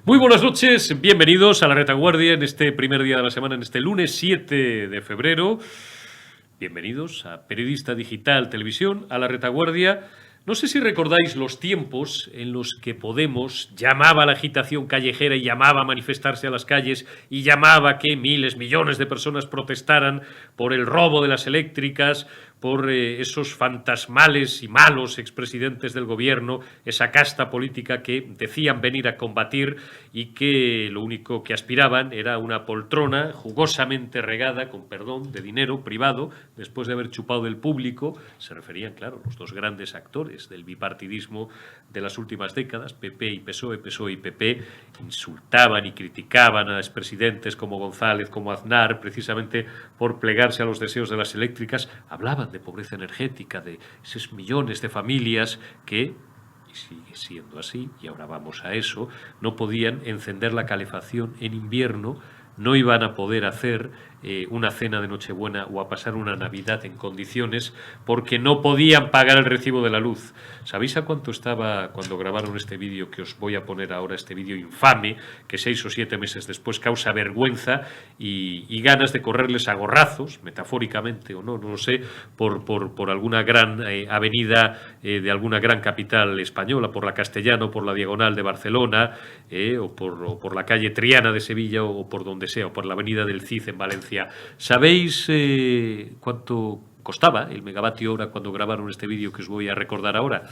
Muy buenas noches, bienvenidos a La Retaguardia en este primer día de la semana, en este lunes 7 de febrero. Bienvenidos a Periodista Digital Televisión, a La Retaguardia. No sé si recordáis los tiempos en los que Podemos llamaba a la agitación callejera y llamaba a manifestarse a las calles y llamaba a que miles, millones de personas protestaran por el robo de las eléctricas, por esos fantasmales y malos expresidentes del gobierno, esa casta política que decían venir a combatir y que lo único que aspiraban era una poltrona jugosamente regada, con perdón, de dinero privado, después de haber chupado del público. Se referían, claro, los dos grandes actores del bipartidismo de las últimas décadas, PP y PSOE, PSOE y PP, insultaban y criticaban a expresidentes como González, como Aznar, precisamente por plegarse a los deseos de las eléctricas. Hablaban de pobreza energética, de esos millones de familias que, y sigue siendo así, y ahora vamos a eso, no podían encender la calefacción en invierno, no iban a poder hacer una cena de Nochebuena o a pasar una Navidad en condiciones porque no podían pagar el recibo de la luz. ¿Sabéis a cuánto estaba cuando grabaron este vídeo que os voy a poner ahora, este vídeo infame, que 6 o 7 meses después causa vergüenza y ganas de correrles a gorrazos, metafóricamente o no, no lo sé, por alguna gran avenida de alguna gran capital española, por la Castellana o por la Diagonal de Barcelona, o por la calle Triana de Sevilla o por donde sea, o por la avenida del Cid en Valencia? ¿Sabéis cuánto costaba el megavatio hora cuando grabaron este vídeo que os voy a recordar ahora?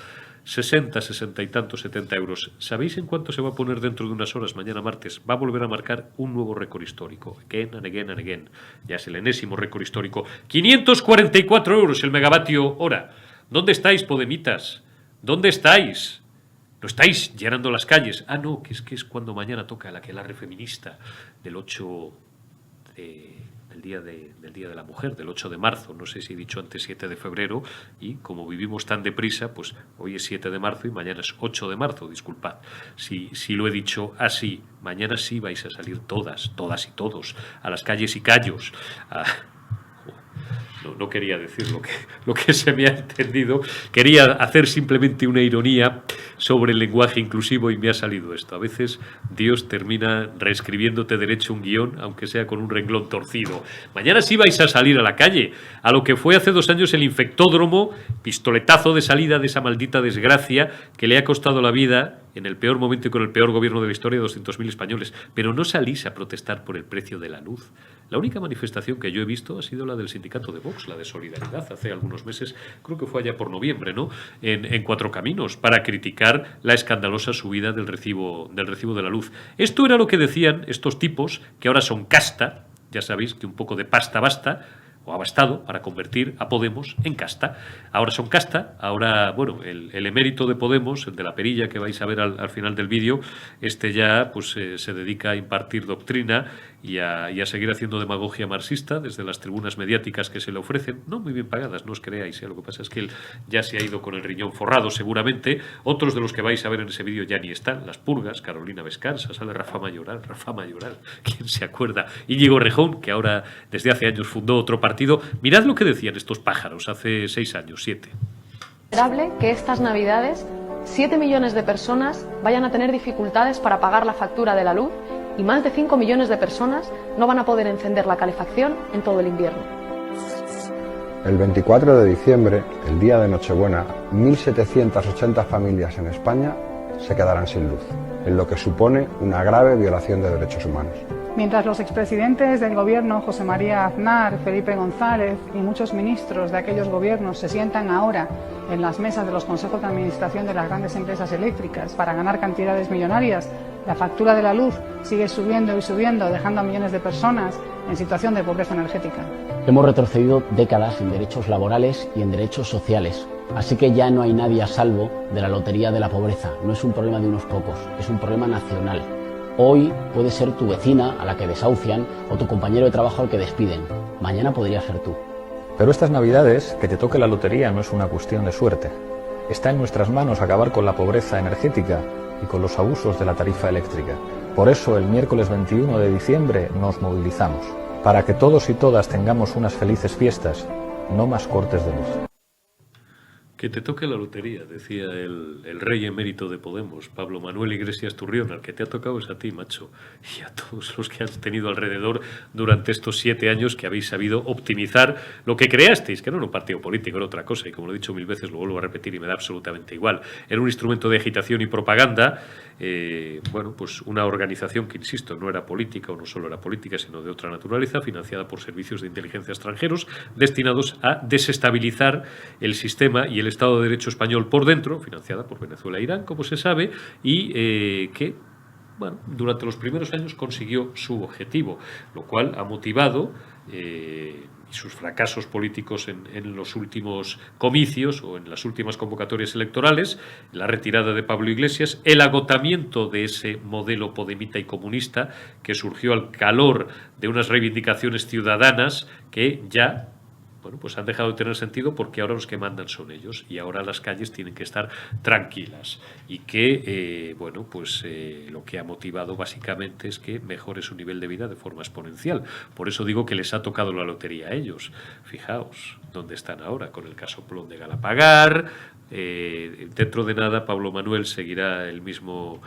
60 y tantos, 70 euros. ¿Sabéis en cuánto se va a poner dentro de unas horas, mañana martes? Va a volver a marcar un nuevo récord histórico. Again and again and again. Ya es el enésimo récord histórico. 544 euros el megavatio hora. ¿Dónde estáis, podemitas? ¿Dónde estáis? ¿No estáis llenando las calles? Ah, no, que es cuando mañana toca la aquelarre feminista del 8 del día de la mujer, del 8 de marzo, no sé si he dicho antes 7 de febrero, y como vivimos tan deprisa, pues hoy es 7 de marzo y mañana es 8 de marzo, disculpad si lo he dicho así. Mañana sí vais a salir todas y todos a las calles y callos. No quería decir lo que se me ha entendido, quería hacer simplemente una ironía sobre el lenguaje inclusivo y me ha salido esto. A veces Dios termina reescribiéndote derecho un guión, aunque sea con un renglón torcido. Mañana sí vais a salir a la calle, a lo que fue hace 2 años el infectódromo, pistoletazo de salida de esa maldita desgracia que le ha costado la vida en el peor momento y con el peor gobierno de la historia de 200.000 españoles. Pero no salís a protestar por el precio de la luz. La única manifestación que yo he visto ha sido la del sindicato de Vox, la de Solidaridad, hace algunos meses, creo que fue allá por noviembre, ¿no? En Cuatro Caminos, para criticar la escandalosa subida del recibo de la luz. Esto era lo que decían estos tipos, que ahora son casta, ya sabéis que un poco de pasta basta, o ha bastado para convertir a Podemos en casta. Ahora son casta, ahora, bueno, el emérito de Podemos, el de la perilla que vais a ver al final del vídeo, ya pues se dedica a impartir doctrina y a seguir haciendo demagogia marxista desde las tribunas mediáticas que se le ofrecen, no muy bien pagadas, no os creáis, lo que pasa es que él ya se ha ido con el riñón forrado seguramente. Otros de los que vais a ver en ese vídeo ya ni están, las purgas, Carolina Vescansa, sale Rafa Mayoral, ¿quién se acuerda? Íñigo Errejón, que ahora desde hace años fundó otro partido. Mirad lo que decían estos pájaros hace 6 años, 7. Que estas Navidades 7 millones de personas vayan a tener dificultades para pagar la factura de la luz y más de 5 millones de personas no van a poder encender la calefacción en todo el invierno. El 24 de diciembre, el día de Nochebuena, 1.780 familias en España se quedarán sin luz, en lo que supone una grave violación de derechos humanos. Mientras los expresidentes del gobierno, José María Aznar, Felipe González y muchos ministros de aquellos gobiernos se sientan ahora en las mesas de los consejos de administración de las grandes empresas eléctricas para ganar cantidades millonarias, la factura de la luz sigue subiendo y subiendo, dejando a millones de personas en situación de pobreza energética. Hemos retrocedido décadas en derechos laborales y en derechos sociales, así que ya no hay nadie a salvo de la lotería de la pobreza. No es un problema de unos pocos, es un problema nacional. Hoy puede ser tu vecina a la que desahucian o tu compañero de trabajo al que despiden. Mañana podría ser tú. Pero estas Navidades, que te toque la lotería no es una cuestión de suerte. Está en nuestras manos acabar con la pobreza energética y con los abusos de la tarifa eléctrica. Por eso, el miércoles 21 de diciembre nos movilizamos, para que todos y todas tengamos unas felices fiestas, no más cortes de luz. Que te toque la lotería, decía el rey emérito de Podemos, Pablo Manuel Iglesias Turrión. Al que te ha tocado es a ti, macho, y a todos los que has tenido alrededor durante estos 7 años que habéis sabido optimizar lo que creasteis, que no era un partido político, era otra cosa, y como lo he dicho 1000 veces, lo vuelvo a repetir y me da absolutamente igual. Era un instrumento de agitación y propaganda, bueno, pues una organización que, insisto, no era política, o no solo era política, sino de otra naturaleza, financiada por servicios de inteligencia extranjeros, destinados a desestabilizar el sistema y el Estado de Derecho español por dentro, financiada por Venezuela e Irán, como se sabe, y que, bueno, durante los primeros años consiguió su objetivo, lo cual ha motivado y sus fracasos políticos en los últimos comicios o en las últimas convocatorias electorales, la retirada de Pablo Iglesias, el agotamiento de ese modelo podemita y comunista que surgió al calor de unas reivindicaciones ciudadanas que ya, bueno, pues han dejado de tener sentido, porque ahora los que mandan son ellos y ahora las calles tienen que estar tranquilas, y que, bueno, pues lo que ha motivado básicamente es que mejore su nivel de vida de forma exponencial. Por eso digo que les ha tocado la lotería a ellos. Fijaos dónde están ahora con el casoplón de Galapagar. Dentro de nada Pablo Manuel seguirá el mismo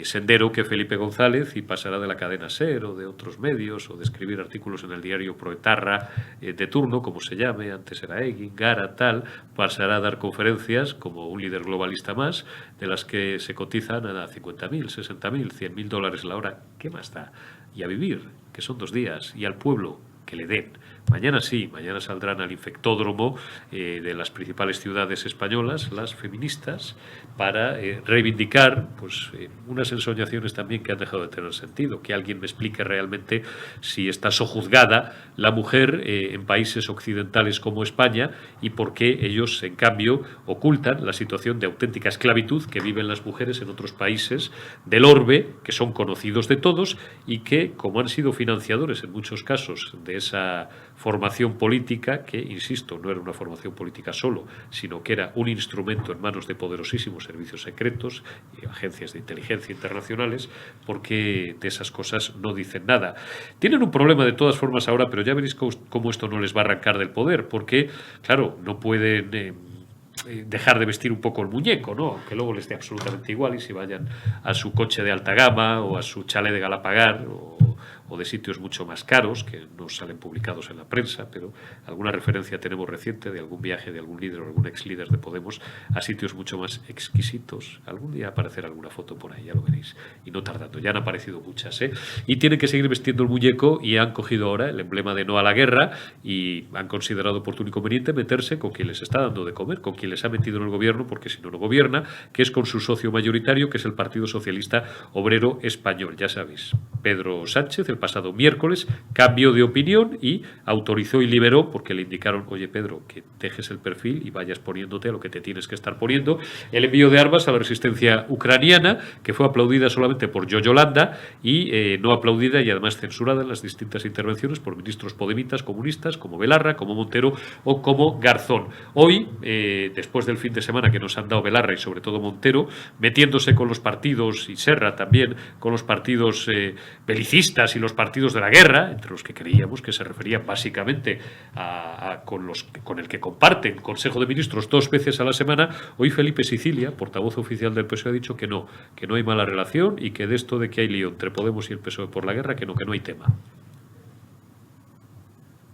sendero que Felipe González y pasará de la cadena SER o de otros medios o de escribir artículos en el diario Proetarra de turno, como se llame, antes era Egin, Gara, tal, pasará a dar conferencias como un líder globalista más, de las que se cotizan a 50.000, 60.000, 100.000 dólares la hora. ¿Qué más da? Y a vivir, que son 2 días, y al pueblo que le den. Mañana sí, mañana saldrán al infectódromo de las principales ciudades españolas, las feministas, para reivindicar pues unas ensoñaciones también que han dejado de tener sentido. Que alguien me explique realmente si está sojuzgada la mujer en países occidentales como España, y por qué ellos, en cambio, ocultan la situación de auténtica esclavitud que viven las mujeres en otros países del orbe, que son conocidos de todos y que, como han sido financiadores en muchos casos de esa formación política, que, insisto, no era una formación política solo, sino que era un instrumento en manos de poderosísimos servicios secretos y agencias de inteligencia internacionales, porque de esas cosas no dicen nada. Tienen un problema de todas formas ahora, pero ya veréis cómo esto no les va a arrancar del poder, porque, claro, no pueden dejar de vestir un poco el muñeco, ¿no? Aunque luego les dé absolutamente igual y si vayan a su coche de alta gama o a su chalet de Galapagar o de sitios mucho más caros que no salen publicados en la prensa, pero alguna referencia tenemos reciente de algún viaje de algún líder o algún ex líder de Podemos a sitios mucho más exquisitos. Algún día aparecerá alguna foto por ahí, ya lo veréis, y no tardando, ya han aparecido muchas, y tienen que seguir vestiendo el muñeco, y han cogido ahora el emblema de no a la guerra y han considerado oportuno y conveniente meterse con quien les está dando de comer, con quien les ha metido en el gobierno, porque si no, no gobierna, que es con su socio mayoritario, que es el Partido Socialista Obrero Español. Ya sabéis, Pedro Sánchez el pasado miércoles cambió de opinión y autorizó y liberó, porque le indicaron: oye, Pedro, que dejes el perfil y vayas poniéndote a lo que te tienes que estar poniendo, el envío de armas a la resistencia ucraniana, que fue aplaudida solamente por Yolanda y no aplaudida y además censurada en las distintas intervenciones por ministros podemitas comunistas como Belarra, como Montero o como Garzón. Hoy, después del fin de semana que nos han dado Belarra y sobre todo Montero, metiéndose con los partidos, y Serra también, con los partidos belicistas y los partidos de la guerra, entre los que creíamos que se refería básicamente con el que comparten Consejo de Ministros 2 veces a la semana, hoy Felipe Sicilia, portavoz oficial del PSOE, ha dicho que no hay mala relación y que de esto de que hay lío entre Podemos y el PSOE por la guerra, que no hay tema.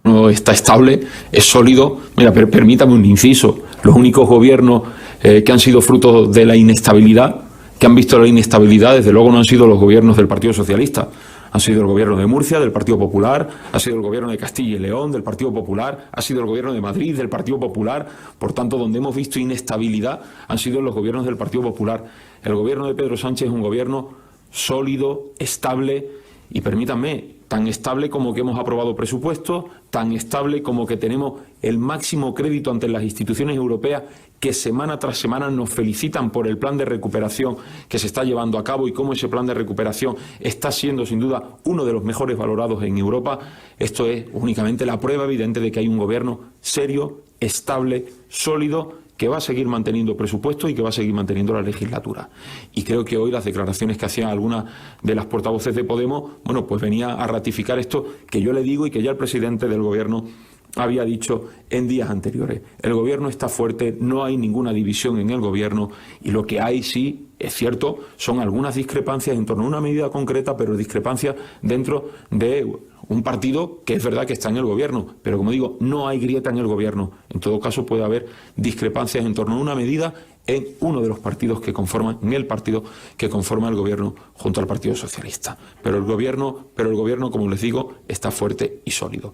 No está estable, es sólido. Mira, permítame un inciso. Los únicos gobiernos que han sido fruto de la inestabilidad, que han visto la inestabilidad, desde luego no han sido los gobiernos del Partido Socialista. Han sido el gobierno de Murcia, del Partido Popular, ha sido el gobierno de Castilla y León, del Partido Popular, ha sido el gobierno de Madrid, del Partido Popular. Por tanto, donde hemos visto inestabilidad han sido los gobiernos del Partido Popular. El gobierno de Pedro Sánchez es un gobierno sólido, estable, y permítanme, tan estable como que hemos aprobado presupuestos, tan estable como que tenemos el máximo crédito ante las instituciones europeas, que semana tras semana nos felicitan por el plan de recuperación que se está llevando a cabo y cómo ese plan de recuperación está siendo sin duda uno de los mejores valorados en Europa. Esto es únicamente la prueba evidente de que hay un gobierno serio, estable, sólido, que va a seguir manteniendo presupuestos y que va a seguir manteniendo la legislatura. Y creo que hoy las declaraciones que hacían algunas de las portavoces de Podemos, bueno, pues venía a ratificar esto que yo le digo y que ya el presidente del Gobierno había dicho en días anteriores. El Gobierno está fuerte, no hay ninguna división en el Gobierno y lo que hay, sí, es cierto, son algunas discrepancias en torno a una medida concreta, pero discrepancias dentro de un partido que es verdad que está en el Gobierno, pero como digo, no hay grieta en el Gobierno. En todo caso puede haber discrepancias en torno a una medida en uno de los partidos que conforman, en el partido que conforma el Gobierno junto al Partido Socialista. Pero el Gobierno, como les digo, está fuerte y sólido.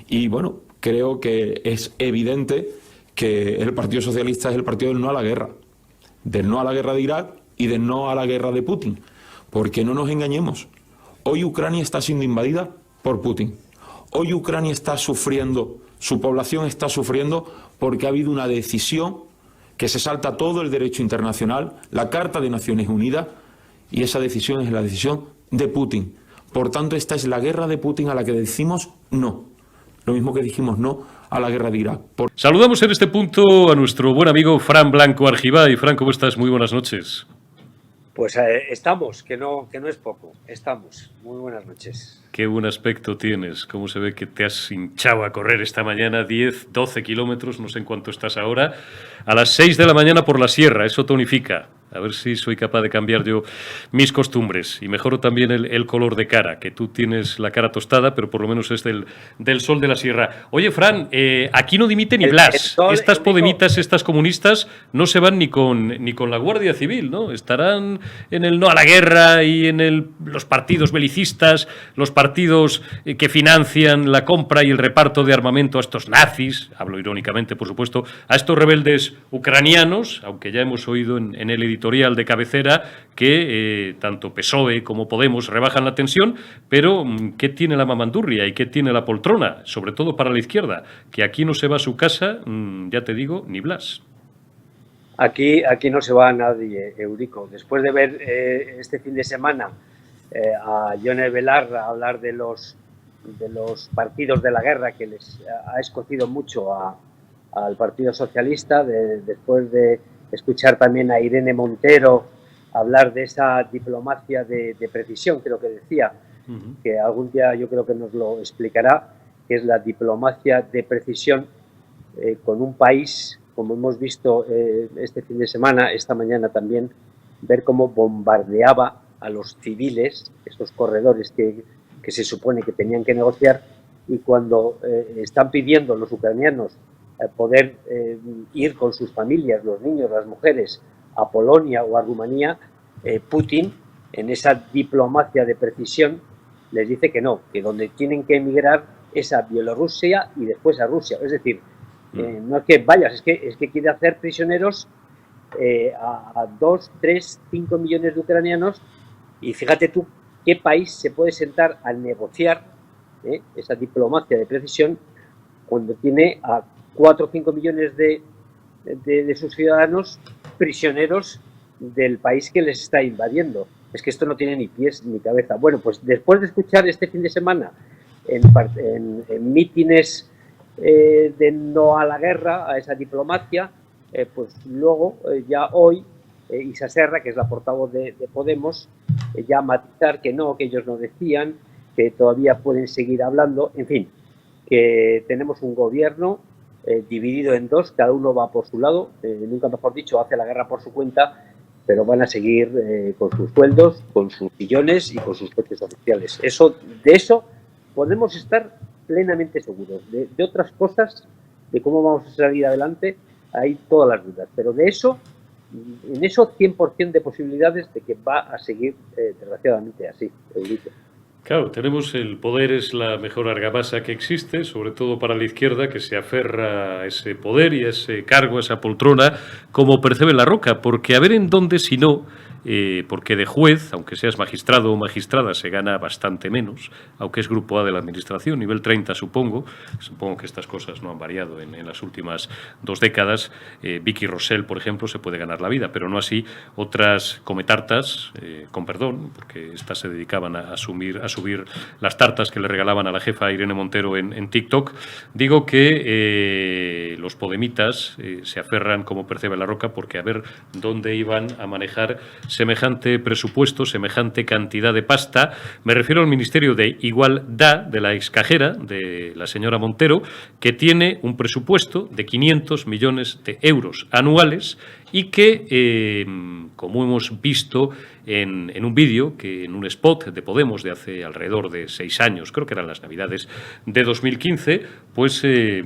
Y bueno, creo que es evidente que el Partido Socialista es el partido del no a la guerra de Irak y del no a la guerra de Putin, porque no nos engañemos, hoy Ucrania está siendo invadida por Putin, hoy Ucrania está sufriendo, su población está sufriendo porque ha habido una decisión que se salta todo el derecho internacional, la Carta de Naciones Unidas, y esa decisión es la decisión de Putin. Por tanto, esta es la guerra de Putin a la que decimos no. Lo mismo que dijimos no a la guerra de Irak. Saludamos en este punto a nuestro buen amigo Fran Blanco Argibay. Fran, ¿cómo estás? Muy buenas noches. Pues estamos, que no es poco, estamos. Muy buenas noches. Qué buen aspecto tienes, cómo se ve que te has hinchado a correr esta mañana, 10, 12 kilómetros, no sé en cuánto estás ahora, a las 6 de la mañana por la sierra, eso tonifica. A ver si soy capaz de cambiar yo mis costumbres y mejoro también el color de cara, que tú tienes la cara tostada, pero por lo menos es del sol de la sierra. Oye, Fran, aquí no dimite ni Blas. Estas podemitas, estas comunistas, no se van ni con la Guardia Civil, ¿no? Estarán en el no a la guerra y en los partidos belicistas, los partidos que financian la compra y el reparto de armamento a estos nazis, hablo irónicamente, por supuesto, a estos rebeldes ucranianos, aunque ya hemos oído en el editorial de cabecera que tanto PSOE como Podemos rebajan la tensión, pero ¿qué tiene la mamandurria y qué tiene la poltrona? Sobre todo para la izquierda, que aquí no se va a su casa, ya te digo, ni Blas. Aquí no se va a nadie, Eurico. Después de ver este fin de semana a Yone Belarra hablar de los partidos de la guerra que les ha escocido mucho al Partido Socialista, después de escuchar también a Irene Montero hablar de esa diplomacia de precisión, creo que decía, que algún día yo creo que nos lo explicará, que es la diplomacia de precisión con un país, como hemos visto este fin de semana, esta mañana también, ver cómo bombardeaba a los civiles, estos corredores que se supone que tenían que negociar, y cuando están pidiendo los ucranianos poder ir con sus familias, los niños, las mujeres, a Polonia o a Rumanía, Putin, en esa diplomacia de precisión, les dice que no, que donde tienen que emigrar es a Bielorrusia y después a Rusia. Es decir, no es que vayas, es que quiere hacer prisioneros a 2, 3, 5 millones de ucranianos, y fíjate tú qué país se puede sentar a negociar esa diplomacia de precisión cuando tiene a 4 o 5 millones de sus ciudadanos prisioneros del país que les está invadiendo. Es que esto no tiene ni pies ni cabeza. Bueno, pues después de escuchar este fin de semana en mítines de no a la guerra, a esa diplomacia, pues luego ya hoy Isa Serra, que es la portavoz de Podemos, ya matizar que no, que ellos no decían, que todavía pueden seguir hablando, en fin, que tenemos un gobierno dividido en dos, cada uno va por su lado, nunca mejor dicho, hace la guerra por su cuenta, pero van a seguir con sus sueldos, con sus sillones y con sus coches oficiales. De eso podemos estar plenamente seguros. De otras cosas, de cómo vamos a salir adelante, hay todas las dudas, pero de eso, en eso 100% de posibilidades de que va a seguir desgraciadamente así, Eurico. Claro, tenemos el poder, es la mejor argamasa que existe, sobre todo para la izquierda, que se aferra a ese poder y a ese cargo, a esa poltrona, como percibe la roca, porque a ver en dónde, si no, porque de juez, aunque seas magistrado o magistrada, se gana bastante menos, aunque es grupo A de la Administración, nivel 30 supongo que estas cosas no han variado en las últimas 2 décadas. Vicky Rosell, por ejemplo, se puede ganar la vida, pero no así otras cometartas, con perdón, porque estas se dedicaban a subir las tartas que le regalaban a la jefa Irene Montero en TikTok. Digo que los podemitas se aferran como Percebe la Roca, porque a ver dónde iban a manejar semejante presupuesto, semejante cantidad de pasta. Me refiero al Ministerio de Igualdad de la excajera, de la señora Montero, que tiene un presupuesto de 500 millones de euros anuales y que, como hemos visto en un vídeo, en un spot de Podemos de hace alrededor de 6 años, creo que eran las Navidades de 2015, pues se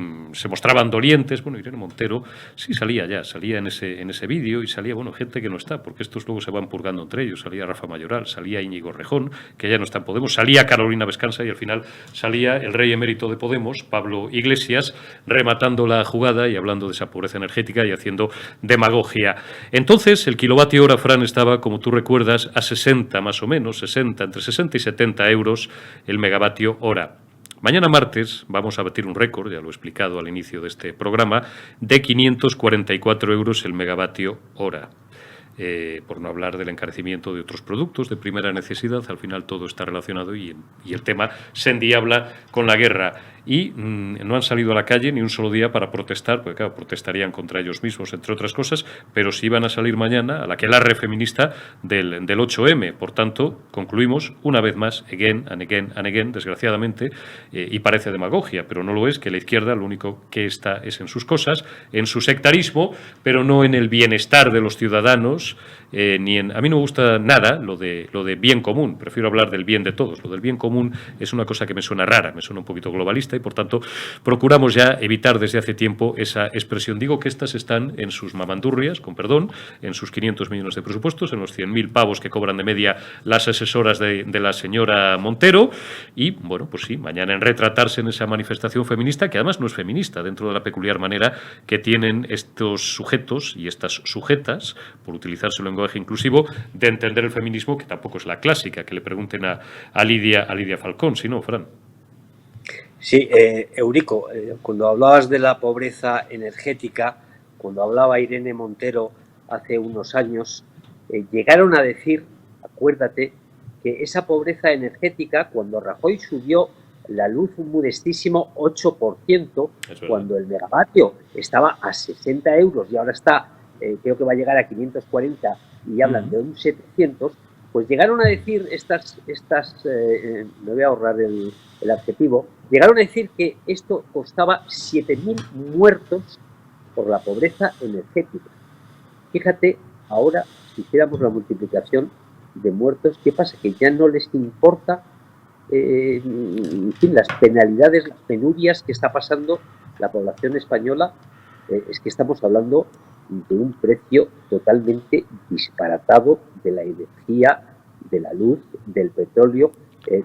mostraban dolientes. Bueno, Irene Montero sí salía en ese vídeo, y salía, bueno, gente que no está, porque estos luego se van purgando entre ellos. Salía Rafa Mayoral, salía Íñigo Rejón, que ya no está en Podemos, salía Carolina Vescanza, y al final salía el rey emérito de Podemos, Pablo Iglesias, rematando la jugada y hablando de esa pobreza energética y haciendo demagogia. Entonces, el kilovatio hora, Fran, estaba, como tú recuerdas, a 60 más o menos, entre 60 y 70 euros el megavatio hora. Mañana martes vamos a batir un récord, ya lo he explicado al inicio de este programa, de 544 euros el megavatio hora. Por no hablar del encarecimiento de otros productos de primera necesidad. Al final todo está relacionado y el tema se endiabla con la guerra. Y no han salido a la calle ni un solo día para protestar, porque claro, protestarían contra ellos mismos, entre otras cosas, pero sí iban a salir mañana a la aquelarre feminista del 8M. Por tanto, concluimos una vez más, again and again and again, desgraciadamente, y parece demagogia, pero no lo es, que la izquierda lo único que está es en sus cosas, en su sectarismo, pero no en el bienestar de los ciudadanos, a mí no me gusta nada lo de bien común, prefiero hablar del bien de todos. Lo del bien común es una cosa que me suena rara, me suena un poquito globalista, y por tanto procuramos ya evitar desde hace tiempo esa expresión. Digo que estas están en sus mamandurrias, con perdón, en sus 500 millones de presupuestos, en los 100.000 pavos que cobran de media las asesoras de la señora Montero, y bueno, pues sí, mañana en retratarse en esa manifestación feminista, que además no es feminista, dentro de la peculiar manera que tienen estos sujetos y estas sujetas, por utilizar su lenguaje inclusivo, de entender el feminismo, que tampoco es la clásica, que le pregunten a Lidia Falcón, si no, Fran. Sí, Eurico, cuando hablabas de la pobreza energética, cuando hablaba Irene Montero hace unos años, llegaron a decir, acuérdate, que esa pobreza energética, cuando Rajoy subió la luz un modestísimo 8%, cuando el megavatio estaba a 60 euros y ahora está, creo que va a llegar a 540 y hablan de un 700, pues llegaron a decir me voy a ahorrar el adjetivo, llegaron a decir que esto costaba 7.000 muertos por la pobreza energética. Fíjate, ahora, si hiciéramos la multiplicación de muertos, ¿qué pasa? Que ya no les importa, en fin, las penalidades, las penurias que está pasando la población española. Es que estamos hablando de un precio totalmente disparatado de la energía, de la luz, del petróleo.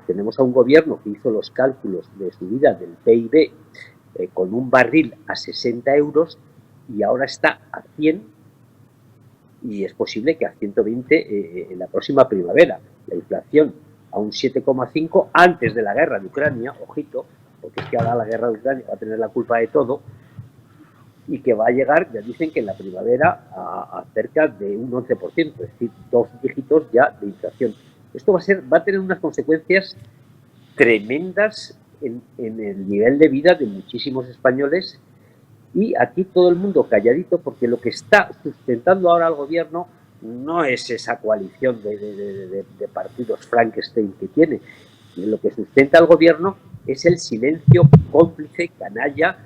Tenemos a un gobierno que hizo los cálculos de subida del PIB con un barril a 60 euros y ahora está a 100, y es posible que a 120 en la próxima primavera. La inflación a un 7,5 antes de la guerra de Ucrania, ojito, porque es que ahora la guerra de Ucrania va a tener la culpa de todo, y que va a llegar, ya dicen que en la primavera, a cerca de un 11%, es decir, 2 dígitos ya de inflación. Esto va a tener unas consecuencias tremendas en el nivel de vida de muchísimos españoles, y aquí todo el mundo calladito, porque lo que está sustentando ahora al gobierno no es esa coalición de partidos Frankenstein que tiene. Lo que sustenta al gobierno es el silencio cómplice, canalla,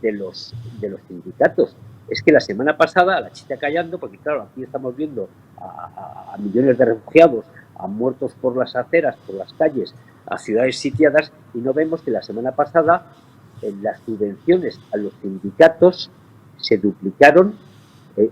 de los sindicatos. Es que la semana pasada, la chita callando, porque claro, aquí estamos viendo a millones de refugiados, a muertos por las aceras, por las calles, a ciudades sitiadas, y no vemos que la semana pasada en las subvenciones a los sindicatos se duplicaron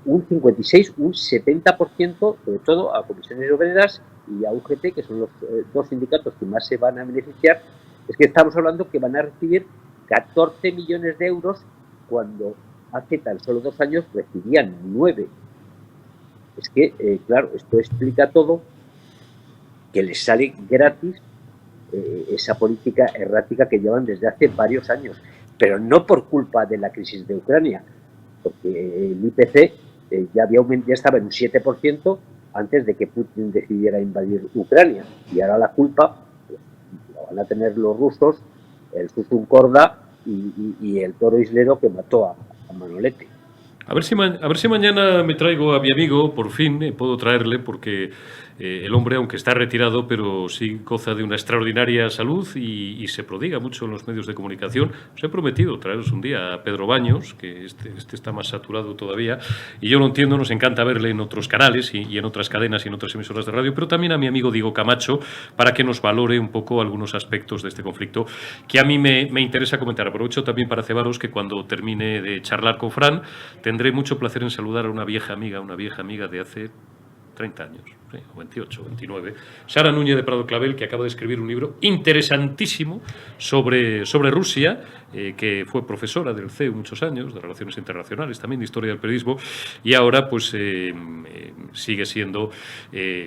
un 56, un 70%, sobre todo a comisiones obreras y a UGT, que son los dos sindicatos que más se van a beneficiar. Es que estamos hablando que van a recibir 14 millones de euros cuando hace tan solo 2 años recibían 9. Es que, claro, esto explica todo, que les sale gratis esa política errática que llevan desde hace varios años, pero no por culpa de la crisis de Ucrania, porque el IPC ya estaba en un 7% antes de que Putin decidiera invadir Ucrania, y ahora la culpa pues, la van a tener los rusos, el Susun Corda y el toro islero que mató a Manolete. A ver si mañana me traigo a mi amigo, por fin, puedo traerle, porque el hombre, aunque está retirado, pero sí goza de una extraordinaria salud y se prodiga mucho en los medios de comunicación. Os he prometido traeros un día a Pedro Baños, que este está más saturado todavía, y yo lo entiendo, nos encanta verle en otros canales y en otras cadenas y en otras emisoras de radio, pero también a mi amigo Diego Camacho, para que nos valore un poco algunos aspectos de este conflicto que a mí me interesa comentar. Aprovecho también para cebaros que cuando termine de charlar con Fran, tendré mucho placer en saludar a una vieja amiga de hace 30 años, ¿sí? 28, 29, Sara Núñez de Prado Clavel, que acaba de escribir un libro interesantísimo sobre Rusia, que fue profesora del CEU muchos años, de Relaciones Internacionales, también de Historia del Periodismo, y ahora pues sigue siendo,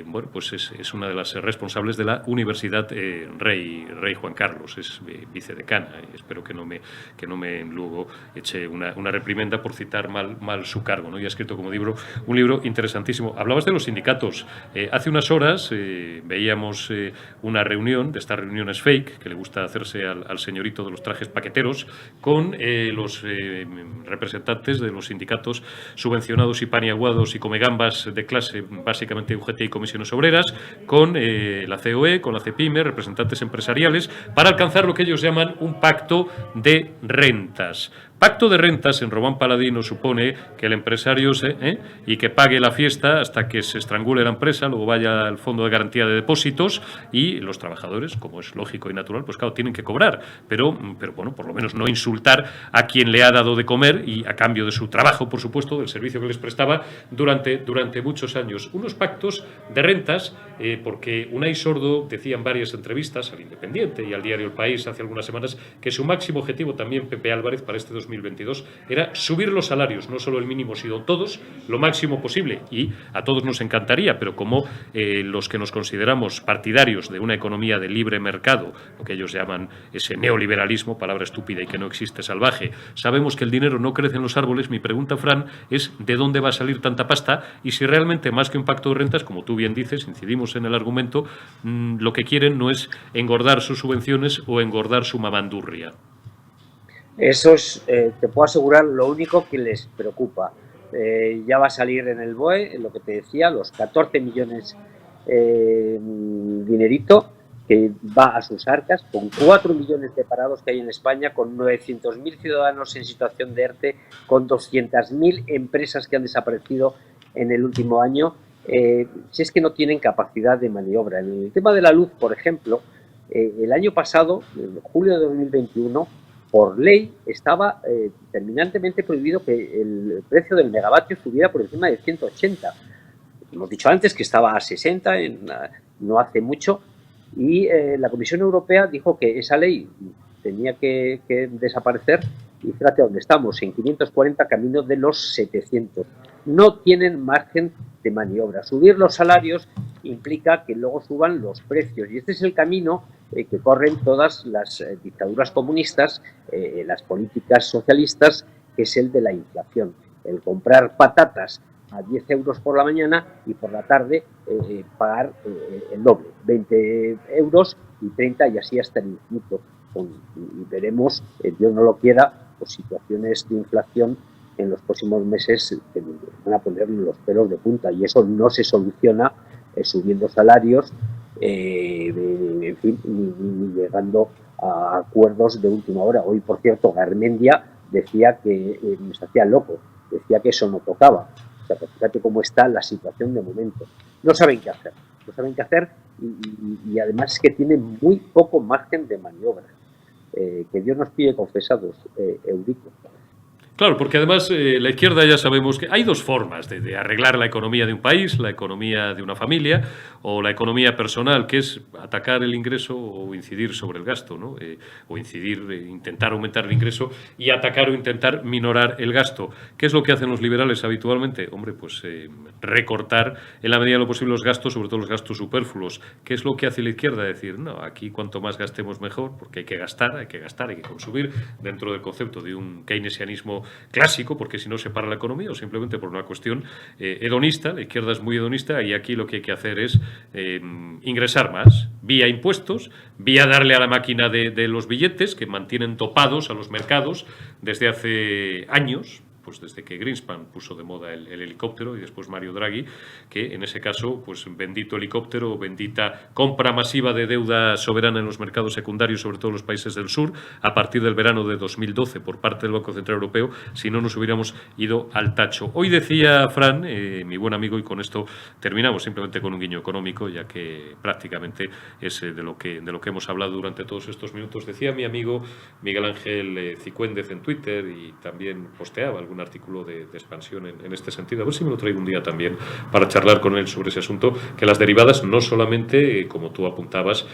bueno, pues es una de las responsables de la Universidad Rey Juan Carlos, es vicedecana, y espero que no me luego eche una reprimenda por citar mal su cargo, ¿no? Y ha escrito como libro un libro interesantísimo. Hablabas de los sindicatos. Hace unas horas veíamos una reunión, de estas reuniones fake, que le gusta hacerse al señorito de los trajes paqueteros, con los representantes de los sindicatos subvencionados y paniaguados y comegambas de clase, básicamente UGT y comisiones obreras, con la COE, con la CEPIME, representantes empresariales, para alcanzar lo que ellos llaman un pacto de rentas. Pacto de rentas en Román Paladino supone que el empresario y que pague la fiesta hasta que se estrangule la empresa, luego vaya al Fondo de Garantía de Depósitos y los trabajadores, como es lógico y natural, pues claro, tienen que cobrar, pero bueno, por lo menos no insultar a quien le ha dado de comer y a cambio de su trabajo, por supuesto, del servicio que les prestaba durante muchos años. Unos pactos de rentas, porque Unai Sordo decía en varias entrevistas al Independiente y al diario El País hace algunas semanas que su máximo objetivo, también Pepe Álvarez, para este 2022 era subir los salarios, no solo el mínimo, sino todos, lo máximo posible. Y a todos nos encantaría, pero como los que nos consideramos partidarios de una economía de libre mercado, lo que ellos llaman ese neoliberalismo, palabra estúpida y que no existe, salvaje, sabemos que el dinero no crece en los árboles. Mi pregunta, Fran, es ¿de dónde va a salir tanta pasta? Y si realmente, más que un pacto de rentas, como tú bien dices, incidimos en el argumento, lo que quieren no es engordar sus subvenciones o engordar su mamandurria. Eso es, te puedo asegurar, lo único que les preocupa. Ya va a salir en el BOE, lo que te decía, los 14 millones dinerito que va a sus arcas, con 4 millones de parados que hay en España, con 900.000 ciudadanos en situación de ERTE, con 200.000 empresas que han desaparecido en el último año, si es que no tienen capacidad de maniobra. En el tema de la luz, por ejemplo, el año pasado, en julio de 2021, por ley estaba terminantemente prohibido que el precio del megavatio subiera por encima de 180. Hemos dicho antes que estaba a 60 no hace mucho, y la Comisión Europea dijo que esa ley tenía que desaparecer, y fíjate dónde estamos, en 540 camino de los 700. No tienen margen de maniobra. Subir los salarios implica que luego suban los precios, y este es el camino que corren todas las dictaduras comunistas, las políticas socialistas, que es el de la inflación. El comprar patatas a 10 euros por la mañana y por la tarde pagar el doble, 20 euros y 30, y así hasta el infinito. Y veremos, Dios no lo quiera, pues situaciones de inflación en los próximos meses que van a poner los pelos de punta, y eso no se soluciona subiendo salarios, en fin, ni llegando a acuerdos de última hora. Hoy, por cierto, Garmendia decía que nos hacía loco, decía que eso no tocaba. O sea, pues fíjate cómo está la situación de momento. No saben qué hacer, y además es que tienen muy poco margen de maniobra. Que Dios nos pille confesados, Eurico. Claro, porque además la izquierda ya sabemos que hay dos formas de arreglar la economía de un país, la economía de una familia o la economía personal, que es atacar el ingreso o incidir sobre el gasto, ¿no? O incidir, intentar aumentar el ingreso y atacar o intentar minorar el gasto. ¿Qué es lo que hacen los liberales habitualmente? Hombre, pues recortar en la medida de lo posible los gastos, sobre todo los gastos superfluos. ¿Qué es lo que hace la izquierda? Decir, no, aquí cuanto más gastemos mejor, porque hay que gastar, hay que consumir dentro del concepto de un keynesianismo clásico, porque si no se para la economía o simplemente por una cuestión hedonista. La izquierda es muy hedonista y aquí lo que hay que hacer es ingresar más vía impuestos, vía darle a la máquina de los billetes que mantienen topados a los mercados desde hace años, pues desde que Greenspan puso de moda el helicóptero y después Mario Draghi, que en ese caso, pues bendito helicóptero, bendita compra masiva de deuda soberana en los mercados secundarios, sobre todo en los países del sur, a partir del verano de 2012 por parte del Banco Central Europeo, si no nos hubiéramos ido al tacho. Hoy decía Fran, mi buen amigo, y con esto terminamos simplemente con un guiño económico, ya que prácticamente es de lo que hemos hablado durante todos estos minutos. Decía mi amigo Miguel Ángel Cicuéndez en Twitter y también posteaba algún artículo de expansión en este sentido. A ver si me lo traigo un día también para charlar con él sobre ese asunto, que las derivadas no solamente, como tú apuntabas,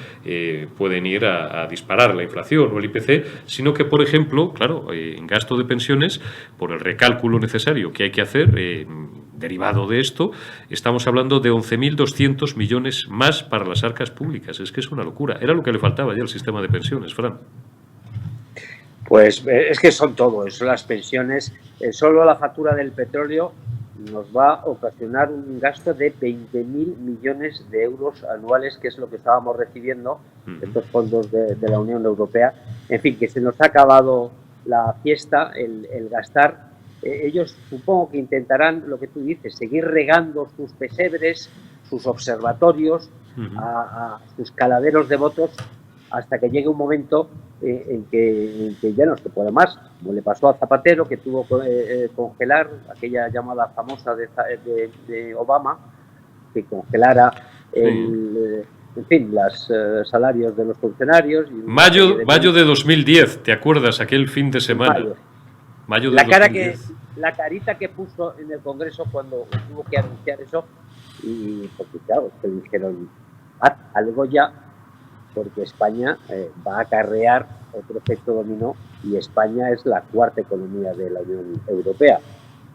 pueden ir a disparar la inflación o el IPC, sino que, por ejemplo, claro, en gasto de pensiones, por el recálculo necesario que hay que hacer, derivado de esto, estamos hablando de 11.200 millones más para las arcas públicas. Es que es una locura. Era lo que le faltaba ya al sistema de pensiones, Fran. Pues es que son todo, son las pensiones. Solo la factura del petróleo nos va a ocasionar un gasto de 20.000 millones de euros anuales, que es lo que estábamos recibiendo de estos fondos de la Unión Europea. En fin, que se nos ha acabado la fiesta, el gastar. Ellos supongo que intentarán, lo que tú dices, seguir regando sus pesebres, sus observatorios, a sus caladeros devotos, hasta que llegue un momento en que ya no se puede más, como le pasó a Zapatero, que tuvo que congelar aquella llamada famosa de Obama, que congelara en fin, los salarios de los funcionarios. Y mayo de 2010, ¿te acuerdas? Aquel fin de semana. Mayo de 2010. La carita que puso en el Congreso cuando tuvo que anunciar eso, y porque claro, que le dijeron, algo ya, porque España va a acarrear otro efecto dominó y España es la cuarta economía de la Unión Europea.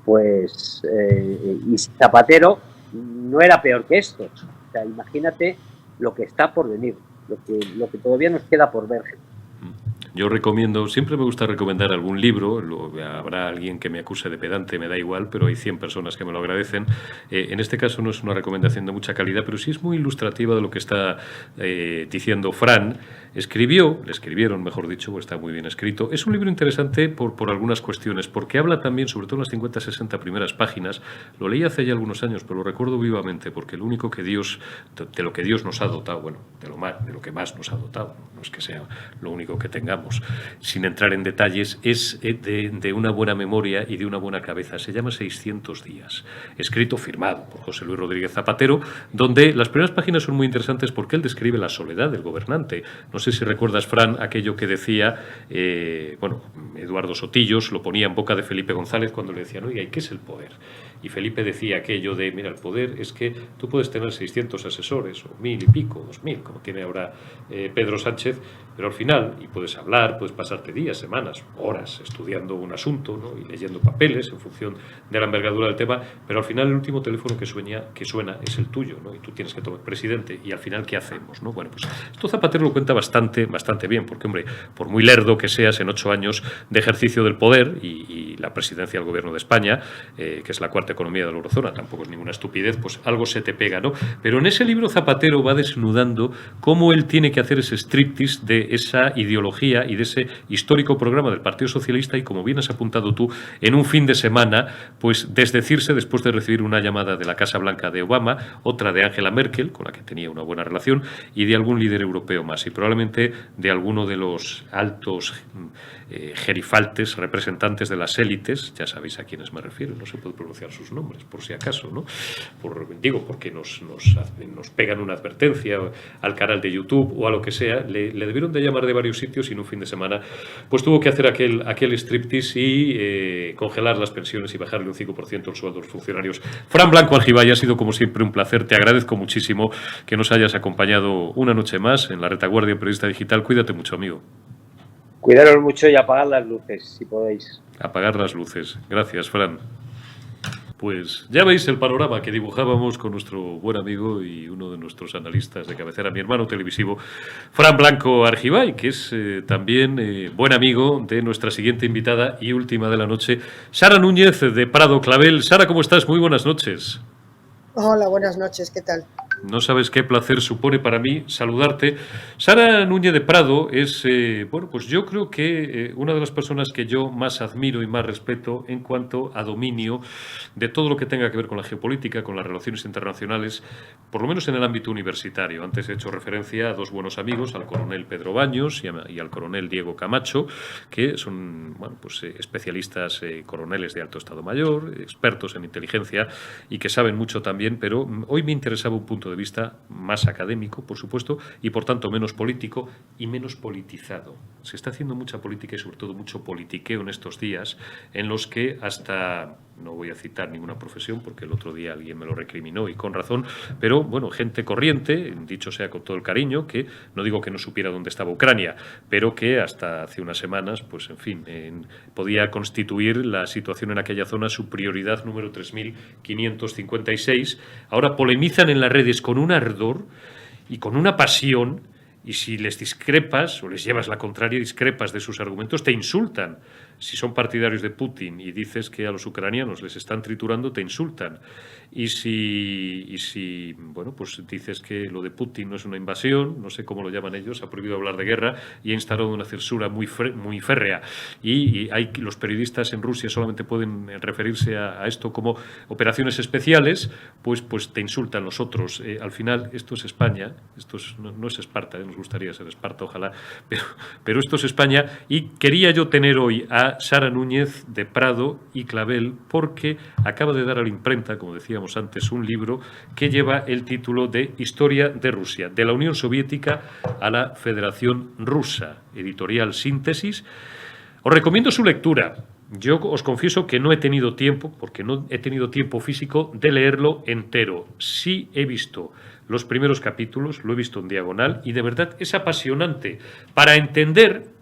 Pues, y Zapatero no era peor que esto. O sea, imagínate lo que está por venir, lo que todavía nos queda por ver. Yo recomiendo, siempre me gusta recomendar algún libro, habrá alguien que me acuse de pedante, me da igual, pero hay 100 personas que me lo agradecen. En este caso no es una recomendación de mucha calidad, pero sí es muy ilustrativa de lo que está diciendo Fran. Le escribieron, mejor dicho, está muy bien escrito. Es un libro interesante por algunas cuestiones, porque habla también, sobre todo en las 50-60 primeras páginas, lo leí hace ya algunos años, pero lo recuerdo vivamente, porque lo único que de lo que Dios nos ha dotado, bueno, de lo que más nos ha dotado, no es que sea lo único que tengamos, sin entrar en detalles, es de una buena memoria y de una buena cabeza. Se llama 600 días, escrito, firmado por José Luis Rodríguez Zapatero, donde las primeras páginas son muy interesantes porque él describe la soledad del gobernante. No sé si recuerdas, Fran, aquello que decía, Eduardo Sotillos lo ponía en boca de Felipe González cuando le decían, oiga, ¿y qué es el poder? Y Felipe decía aquello de, mira, el poder es que tú puedes tener 600 asesores, o 1.000 y pico, 2.000, como tiene ahora Pedro Sánchez, pero al final, y puedes hablar, puedes pasarte días, semanas, horas estudiando un asunto, ¿no? Y leyendo papeles en función de la envergadura del tema, pero al final el último teléfono que suena es el tuyo, ¿no? Y tú tienes que tomar presidente, y al final, ¿qué hacemos, no? Bueno, pues esto Zapatero lo cuenta bastante bien, porque, hombre, por muy lerdo que seas en 8 años de ejercicio del poder y la presidencia del Gobierno de España, que es la cuarta economía de la eurozona, tampoco es ninguna estupidez, pues algo se te pega, ¿no? Pero en ese libro Zapatero va desnudando cómo él tiene que hacer ese striptease de esa ideología y de ese histórico programa del Partido Socialista y, como bien has apuntado tú, en un fin de semana, pues desdecirse después de recibir una llamada de la Casa Blanca de Obama, otra de Angela Merkel, con la que tenía una buena relación, y de algún líder europeo más, y probablemente de alguno de los altos gerifaltes, representantes de las élites, ya sabéis a quiénes me refiero, no se puede pronunciar sus nombres, por si acaso, ¿no? Porque nos pegan una advertencia al canal de YouTube o a lo que sea, le debieron de llamar de varios sitios y en un fin de semana pues tuvo que hacer aquel striptease y congelar las pensiones y bajarle un 5% el sueldo a los funcionarios. Fran Blanco Argibay, ha sido como siempre un placer, te agradezco muchísimo que nos hayas acompañado una noche más en la Retaguardia Periodista Digital. Cuídate mucho, amigo. Cuidaros mucho y apagad las luces, si podéis. Apagar las luces. Gracias, Fran. Pues ya veis el panorama que dibujábamos con nuestro buen amigo y uno de nuestros analistas de cabecera, mi hermano televisivo, Fran Blanco Argibay, que es también buen amigo de nuestra siguiente invitada y última de la noche, Sara Núñez de Prado Clavel. Sara, ¿cómo estás? Muy buenas noches. Hola, buenas noches, ¿qué tal? No sabes qué placer supone para mí saludarte. Sara Núñez de Prado es, pues yo creo que una de las personas que yo más admiro y más respeto en cuanto a dominio de todo lo que tenga que ver con la geopolítica, con las relaciones internacionales, por lo menos en el ámbito universitario. Antes he hecho referencia a dos buenos amigos, al coronel Pedro Baños y al coronel Diego Camacho, que son especialistas, coroneles de alto Estado Mayor, expertos en inteligencia y que saben mucho también, pero hoy me interesaba un punto de vista más académico, por supuesto, y por tanto menos político y menos politizado. Se está haciendo mucha política y sobre todo mucho politiqueo en estos días, en los que hasta, no voy a citar ninguna profesión porque el otro día alguien me lo recriminó y con razón, pero bueno, gente corriente, dicho sea con todo el cariño, que no digo que no supiera dónde estaba Ucrania, pero que hasta hace unas semanas, pues en fin, podía constituir la situación en aquella zona su prioridad número 3556. Ahora polemizan en las redes con un ardor y con una pasión, y si les discrepas o les llevas la contraria, discrepas de sus argumentos, te insultan. Si son partidarios de Putin y dices que a los ucranianos les están triturando, te insultan. Y si bueno, pues dices que lo de Putin no es una invasión, no sé cómo lo llaman ellos, ha prohibido hablar de guerra y ha instaurado una censura muy férrea. Y los periodistas en Rusia solamente pueden referirse a esto como operaciones especiales, pues te insultan los otros. Al final, esto es España, no es Esparta, nos gustaría ser Esparta, ojalá, pero esto es España. Y quería yo tener hoy a Sara Núñez de Prado y Clavel, porque acaba de dar a la imprenta, como decíamos antes, un libro que lleva el título de Historia de Rusia, de la Unión Soviética a la Federación Rusa, editorial Síntesis. Os recomiendo su lectura. Yo os confieso que no he tenido tiempo, porque no he tenido tiempo físico de leerlo entero. Sí he visto los primeros capítulos, lo he visto en diagonal y de verdad es apasionante para entender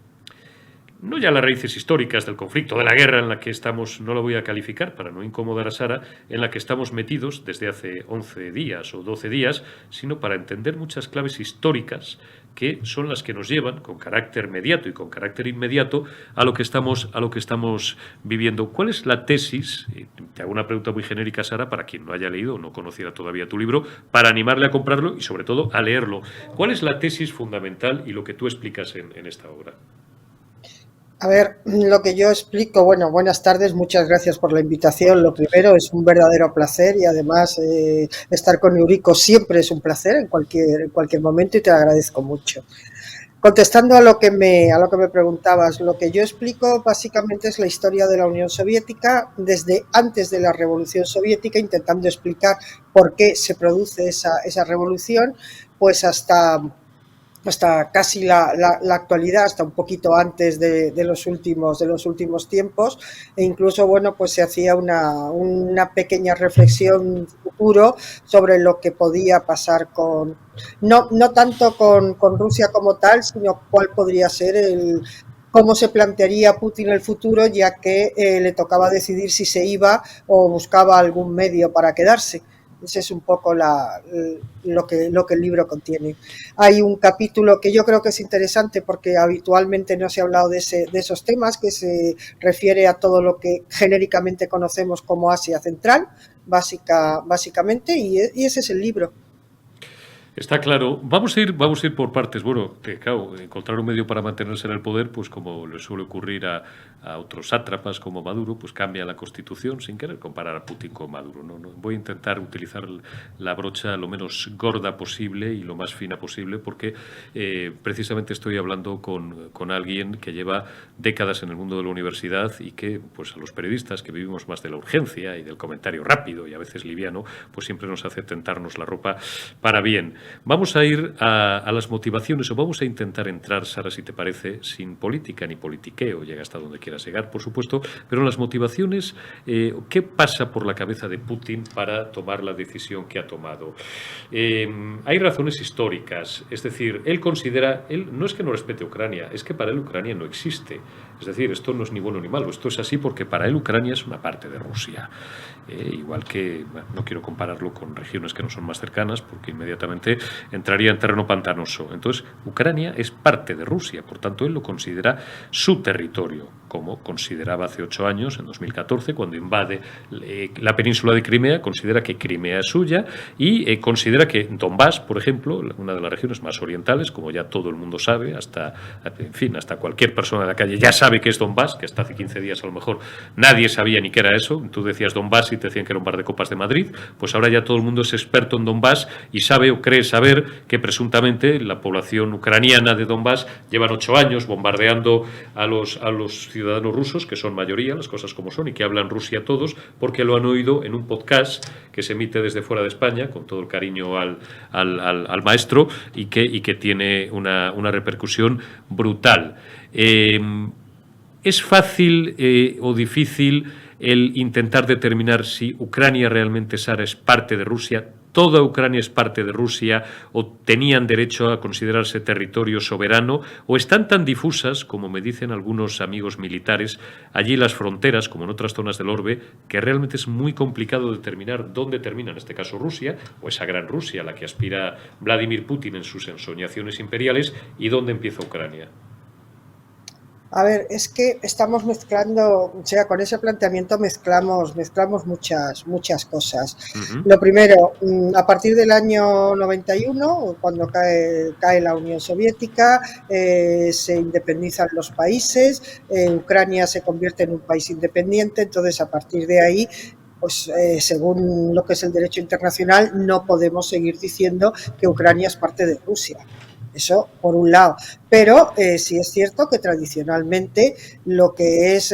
no ya las raíces históricas del conflicto, de la guerra en la que estamos, no la voy a calificar para no incomodar a Sara, en la que estamos metidos desde hace 11 días o 12 días, sino para entender muchas claves históricas que son las que nos llevan, con carácter mediato y con carácter inmediato, a lo que estamos viviendo. ¿Cuál es la tesis? Te hago una pregunta muy genérica, Sara, para quien no haya leído o no conociera todavía tu libro, para animarle a comprarlo y sobre todo a leerlo. ¿Cuál es la tesis fundamental y lo que tú explicas en esta obra? A ver, lo que yo explico, bueno, buenas tardes, muchas gracias por la invitación. Lo primero, es un verdadero placer y además estar con Eurico siempre es un placer en cualquier momento y te agradezco mucho. Contestando a lo que me preguntabas, lo que yo explico básicamente es la historia de la Unión Soviética desde antes de la Revolución Soviética, intentando explicar por qué se produce esa revolución, pues hasta casi la actualidad, hasta un poquito antes de los últimos tiempos, e incluso bueno, pues se hacía una pequeña reflexión futuro sobre lo que podía pasar no tanto con Rusia como tal, sino cuál podría ser cómo se plantearía Putin el futuro, ya que le tocaba decidir si se iba o buscaba algún medio para quedarse. Ese es un poco lo que el libro contiene. Hay un capítulo que yo creo que es interesante porque habitualmente no se ha hablado de esos temas, que se refiere a todo lo que genéricamente conocemos como Asia Central, básicamente, y ese es el libro. Está claro. Vamos a ir por partes. Bueno, claro, encontrar un medio para mantenerse en el poder, pues como le suele ocurrir a otros sátrapas como Maduro, pues cambia la Constitución sin querer comparar a Putin con Maduro. No, voy a intentar utilizar la brocha lo menos gorda posible y lo más fina posible, porque precisamente estoy hablando con alguien que lleva décadas en el mundo de la universidad y que, pues a los periodistas que vivimos más de la urgencia y del comentario rápido y a veces liviano, pues siempre nos hace tentarnos la ropa para bien. Vamos a ir a las motivaciones, o vamos a intentar entrar, Sara, si te parece, sin política ni politiqueo, llega hasta donde quieras llegar, por supuesto, pero en las motivaciones, ¿qué pasa por la cabeza de Putin para tomar la decisión que ha tomado? Hay razones históricas, es decir, él no es que no respete Ucrania, es que para él Ucrania no existe. Es decir, esto no es ni bueno ni malo, esto es así porque para él Ucrania es una parte de Rusia. Igual que, bueno, no quiero compararlo con regiones que no son más cercanas porque inmediatamente entraría en terreno pantanoso. Entonces, Ucrania es parte de Rusia, por tanto, él lo considera su territorio, como consideraba hace 8 años, en 2014, cuando invade la península de Crimea, considera que Crimea es suya y considera que Donbass, por ejemplo, una de las regiones más orientales, como ya todo el mundo sabe, hasta cualquier persona de la calle ya sabe que es Donbass, que hasta hace 15 días a lo mejor nadie sabía ni qué era eso. Tú decías Donbass y te decían que era un bar de copas de Madrid, pues ahora ya todo el mundo es experto en Donbass y sabe o cree saber que presuntamente la población ucraniana de Donbass llevan 8 años bombardeando a los ciudadanos rusos, que son mayoría, las cosas como son, y que hablan Rusia todos, porque lo han oído en un podcast que se emite desde fuera de España, con todo el cariño al maestro, y que tiene una repercusión brutal. ¿Es fácil o difícil el intentar determinar si Ucrania realmente, Sara, es parte de Rusia? ¿Toda Ucrania es parte de Rusia o tenían derecho a considerarse territorio soberano? ¿O están tan difusas, como me dicen algunos amigos militares, allí las fronteras, como en otras zonas del orbe, que realmente es muy complicado determinar dónde termina, en este caso, Rusia, o esa gran Rusia a la que aspira Vladimir Putin en sus ensoñaciones imperiales, y dónde empieza Ucrania? A ver, es que estamos mezclando, o sea, con ese planteamiento mezclamos muchas cosas. Uh-huh. Lo primero, a partir del año 91, cuando cae la Unión Soviética, se independizan los países, Ucrania se convierte en un país independiente, entonces a partir de ahí, pues según lo que es el derecho internacional, no podemos seguir diciendo que Ucrania es parte de Rusia. Eso por un lado, pero sí es cierto que tradicionalmente lo que es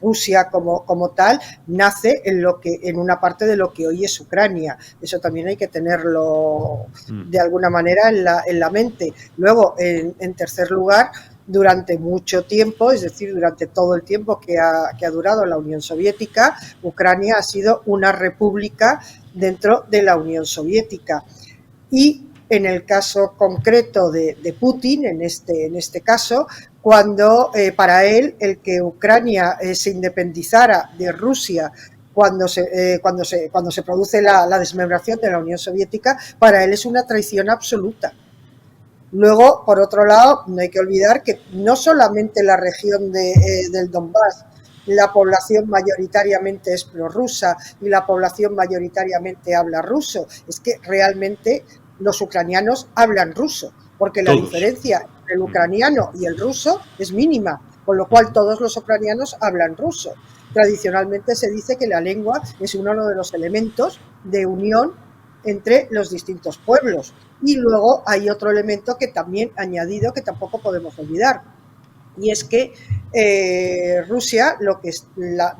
Rusia como tal nace en una parte de lo que hoy es Ucrania. Eso también hay que tenerlo de alguna manera en la mente. Luego, en tercer lugar, durante mucho tiempo, es decir, durante todo el tiempo que ha durado la Unión Soviética, Ucrania ha sido una república dentro de la Unión Soviética. Y en el caso concreto de Putin, en este caso, cuando para él el que Ucrania se independizara de Rusia cuando se produce la desmembración de la Unión Soviética, para él es una traición absoluta. Luego, por otro lado, no hay que olvidar que no solamente la región del Donbass, la población mayoritariamente es prorrusa y la población mayoritariamente habla ruso, es que realmente los ucranianos hablan ruso, porque la diferencia entre el ucraniano y el ruso es mínima, con lo cual todos los ucranianos hablan ruso. Tradicionalmente se dice que la lengua es uno de los elementos de unión entre los distintos pueblos. Y luego hay otro elemento que también añadido que tampoco podemos olvidar, y es que Rusia,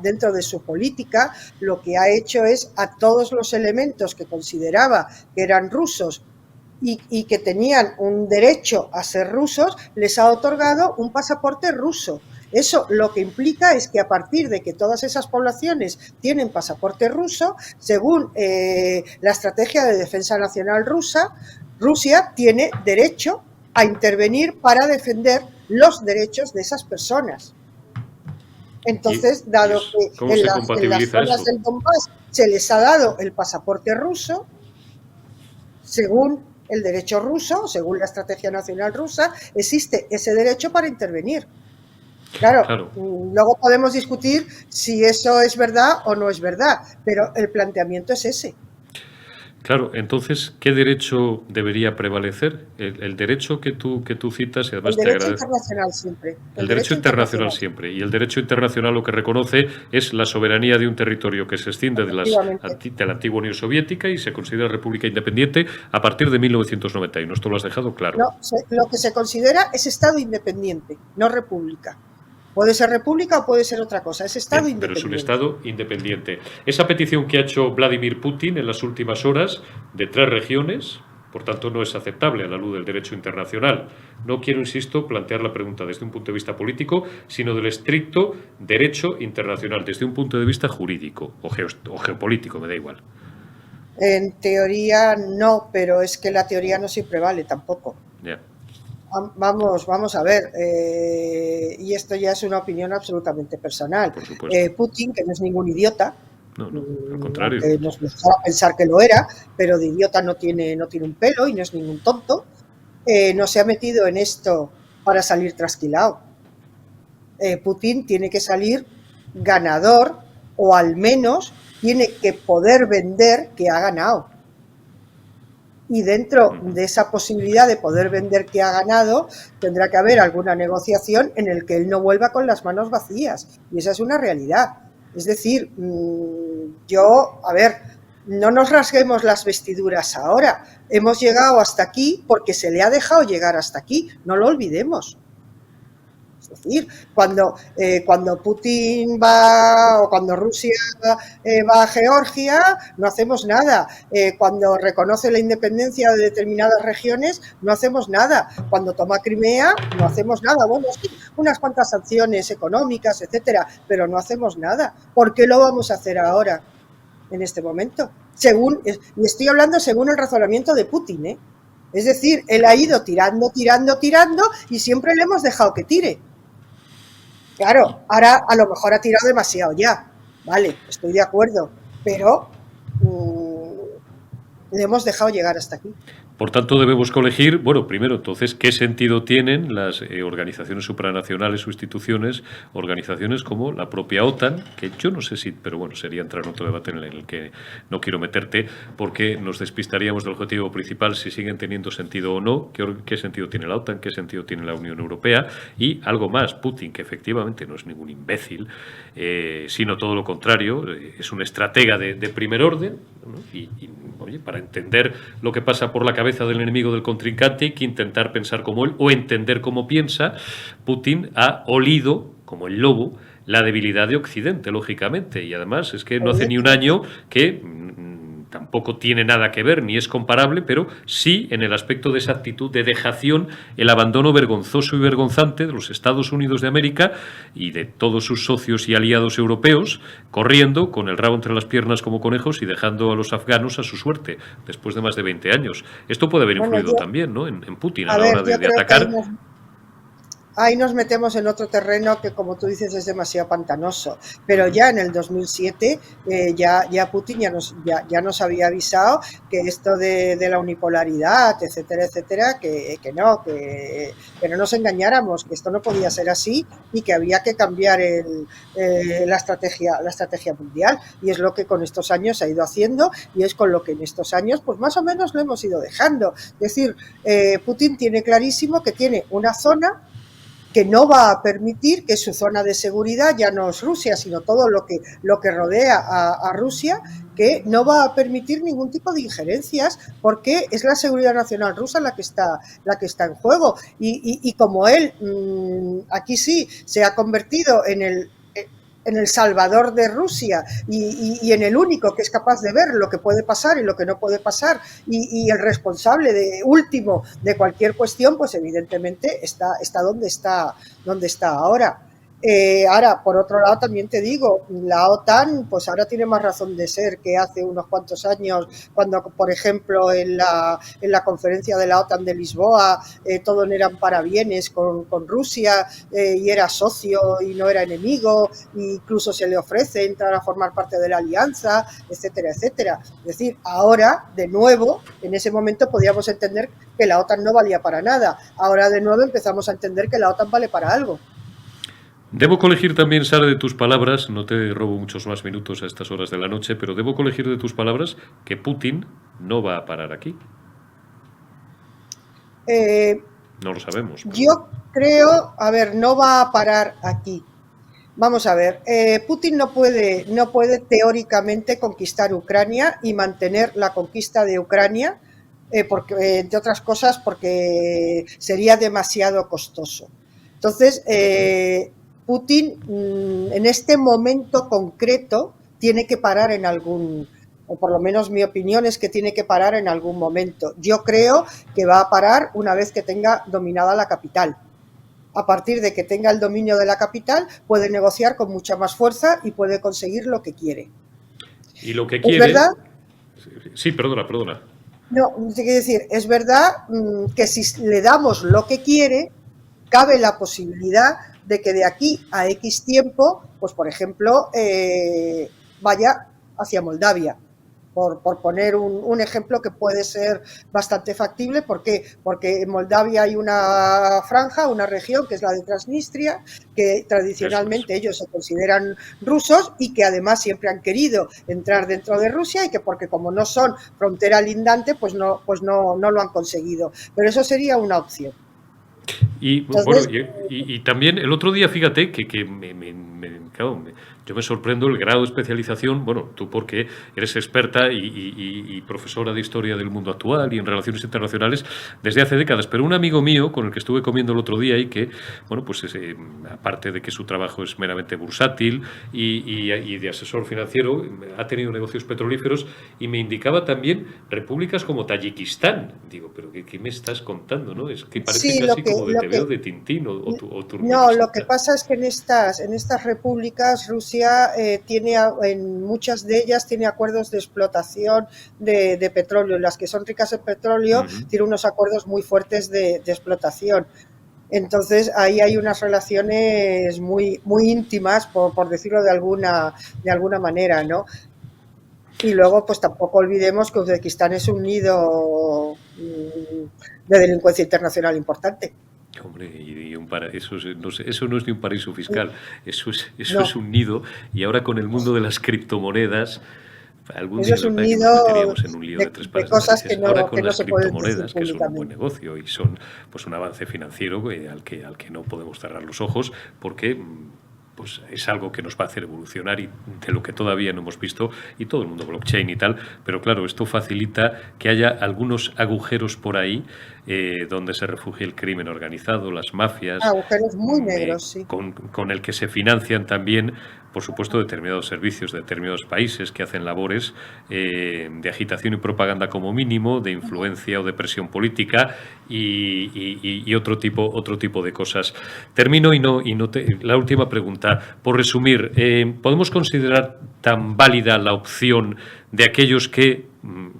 dentro de su política, lo que ha hecho es a todos los elementos que consideraba que eran rusos y que tenían un derecho a ser rusos, les ha otorgado un pasaporte ruso. Eso lo que implica es que a partir de que todas esas poblaciones tienen pasaporte ruso, según la estrategia de defensa nacional rusa, Rusia tiene derecho a intervenir para defender los derechos de esas personas. Entonces, dado que en las zonas del Donbass se les ha dado el pasaporte ruso, según el derecho ruso, según la estrategia nacional rusa, existe ese derecho para intervenir. Claro, luego podemos discutir si eso es verdad o no es verdad, pero el planteamiento es ese. Claro, entonces, ¿qué derecho debería prevalecer? El derecho que tú citas, y además El te derecho agradezco. internacional siempre. El derecho internacional siempre. Y el derecho internacional lo que reconoce es la soberanía de un territorio que se extiende de la antigua Unión Soviética y se considera república independiente a partir de 1991. Esto lo has dejado claro. No, lo que se considera es Estado independiente, no república. Puede ser república o puede ser otra cosa, es Estado Bien, pero independiente. es un Estado independiente. Esa petición que ha hecho Vladimir Putin en las últimas horas de 3 regiones, por tanto, no es aceptable a la luz del derecho internacional. No quiero, insisto, plantear la pregunta desde un punto de vista político, sino del estricto derecho internacional, desde un punto de vista jurídico o geopolítico, me da igual. En teoría no, pero es que la teoría no siempre vale tampoco. Ya. Vamos a ver, y esto ya es una opinión absolutamente personal. Por supuesto. Putin, que no es ningún idiota, No, al contrario. nos gustaba pensar que lo era, pero de idiota no tiene un pelo y no es ningún tonto, no se ha metido en esto para salir trasquilado. Putin tiene que salir ganador, o al menos tiene que poder vender que ha ganado. Y dentro de esa posibilidad de poder vender que ha ganado, tendrá que haber alguna negociación en el que él no vuelva con las manos vacías. Y esa es una realidad. Es decir, no nos rasguemos las vestiduras ahora. Hemos llegado hasta aquí porque se le ha dejado llegar hasta aquí. No lo olvidemos. Es decir, cuando Putin va, o cuando Rusia va a Georgia, no hacemos nada. Cuando reconoce la independencia de determinadas regiones, no hacemos nada. Cuando toma Crimea, no hacemos nada. Bueno, sí, unas cuantas sanciones económicas, etcétera, pero no hacemos nada. ¿Por qué lo vamos a hacer ahora, en este momento? Y estoy hablando según el razonamiento de Putin, ¿eh? Es decir, él ha ido tirando y siempre le hemos dejado que tire. Claro, ahora a lo mejor ha tirado demasiado ya, vale, estoy de acuerdo, pero le hemos dejado llegar hasta aquí. Por tanto, debemos colegir, bueno, primero, entonces, ¿qué sentido tienen las organizaciones supranacionales o instituciones, organizaciones como la propia OTAN, que yo no sé si, pero bueno, sería entrar en otro debate en el que no quiero meterte, porque nos despistaríamos del objetivo principal si siguen teniendo sentido o no, qué sentido tiene la OTAN, qué sentido tiene la Unión Europea, y algo más, Putin, que efectivamente no es ningún imbécil, sino todo lo contrario, es un estratega de primer orden, ¿no? Oye, para entender lo que pasa por la cabeza del enemigo del contrincante hay que intentar pensar como él o entender cómo piensa. Putin ha olido, como el lobo, la debilidad de Occidente, lógicamente, y además es que no hace ni un año que tampoco tiene nada que ver ni es comparable, pero sí en el aspecto de esa actitud de dejación, el abandono vergonzoso y vergonzante de los Estados Unidos de América y de todos sus socios y aliados europeos, corriendo con el rabo entre las piernas como conejos y dejando a los afganos a su suerte, después de más de 20 años. Esto puede haber influido también, ¿no?, en Putin a la hora de atacar. Ahí nos metemos en otro terreno que, como tú dices, es demasiado pantanoso. Pero ya en el 2007 ya Putin ya nos había avisado que esto de la unipolaridad, etcétera, etcétera, que no nos engañáramos, que esto no podía ser así y que había que cambiar la estrategia mundial. Y es lo que con estos años se ha ido haciendo y es con lo que en estos años pues más o menos lo hemos ido dejando. Es decir, Putin tiene clarísimo que tiene una zona que no va a permitir, que su zona de seguridad ya no es Rusia, sino todo lo que rodea a Rusia, que no va a permitir ningún tipo de injerencias, porque es la seguridad nacional rusa la que está en juego. Y como él aquí sí se ha convertido en el salvador de Rusia y en el único que es capaz de ver lo que puede pasar y lo que no puede pasar y el responsable último de cualquier cuestión, pues evidentemente está donde está ahora. Ahora, por otro lado, también te digo, la OTAN pues ahora tiene más razón de ser que hace unos cuantos años, cuando, por ejemplo, en la conferencia de la OTAN de Lisboa, todo eran parabienes con Rusia y era socio y no era enemigo, e incluso se le ofrece entrar a formar parte de la alianza, etcétera, etcétera. Es decir, ahora, de nuevo, en ese momento podíamos entender que la OTAN no valía para nada. Ahora, de nuevo, empezamos a entender que la OTAN vale para algo. Debo colegir también, Sara, de tus palabras, no te robo muchos más minutos a estas horas de la noche, pero debo colegir de tus palabras que Putin no va a parar aquí. No lo sabemos. Pero... Yo creo, a ver, no va a parar aquí. Vamos a ver, Putin no puede teóricamente conquistar Ucrania y mantener la conquista de Ucrania, porque, entre otras cosas, porque sería demasiado costoso. Entonces, Putin, en este momento concreto, tiene que parar en algún, o por lo menos mi opinión es que tiene que parar en algún momento. Yo creo que va a parar una vez que tenga dominada la capital. A partir de que tenga el dominio de la capital, puede negociar con mucha más fuerza y puede conseguir lo que quiere. Y lo que quiere... ¿Es verdad? Sí, perdona. No, quiero decir, es verdad que si le damos lo que quiere, cabe la posibilidad de que de aquí a X tiempo, pues por ejemplo, vaya hacia Moldavia. Por poner un ejemplo que puede ser bastante factible. ¿Por qué? Porque en Moldavia hay una franja, una región que es la de Transnistria, que tradicionalmente ellos se consideran rusos y que además siempre han querido entrar dentro de Rusia y que porque como no son frontera lindante, pues no lo han conseguido. Pero eso sería una opción. Y Entonces, bueno, y también el otro día, fíjate que yo me sorprendo el grado de especialización, bueno, tú porque eres experta y profesora de historia del mundo actual y en relaciones internacionales desde hace décadas, pero un amigo mío con el que estuve comiendo el otro día y que, bueno, pues aparte de que su trabajo es meramente bursátil y de asesor financiero, ha tenido negocios petrolíferos y me indicaba también repúblicas como Tayikistán. Digo, pero ¿qué me estás contando, no? Es que parece sí, casi como de TVO de Tintín o no, lo que pasa es que en estas repúblicas Rusia tiene, en muchas de ellas, tiene acuerdos de explotación de petróleo. Las que son ricas en petróleo tienen unos acuerdos muy fuertes de explotación. Entonces ahí hay unas relaciones muy íntimas, por decirlo de alguna manera, ¿no? Y luego, pues tampoco olvidemos que Uzbekistán es un nido de delincuencia internacional importante. Hombre, eso no es ni un paraíso fiscal, eso es un nido, y ahora con el mundo de las criptomonedas, algún día es un nos nido meteríamos en un lío de tres pares de cosas narices. que no, Ahora con que no las se pueden criptomonedas, decir que son un buen públicamente. negocio y son pues un avance financiero al que no podemos cerrar los ojos, porque pues es algo que nos va a hacer evolucionar y de lo que todavía no hemos visto, y todo el mundo blockchain y tal, pero claro, esto facilita que haya algunos agujeros por ahí donde se refugie el crimen organizado, las mafias. Agujeros muy negros, sí. Con el que se financian también, por supuesto, determinados servicios de determinados países que hacen labores de agitación y propaganda como mínimo, de influencia o de presión política y otro tipo de cosas. Termino la última pregunta. Por resumir, ¿podemos considerar tan válida la opción de aquellos que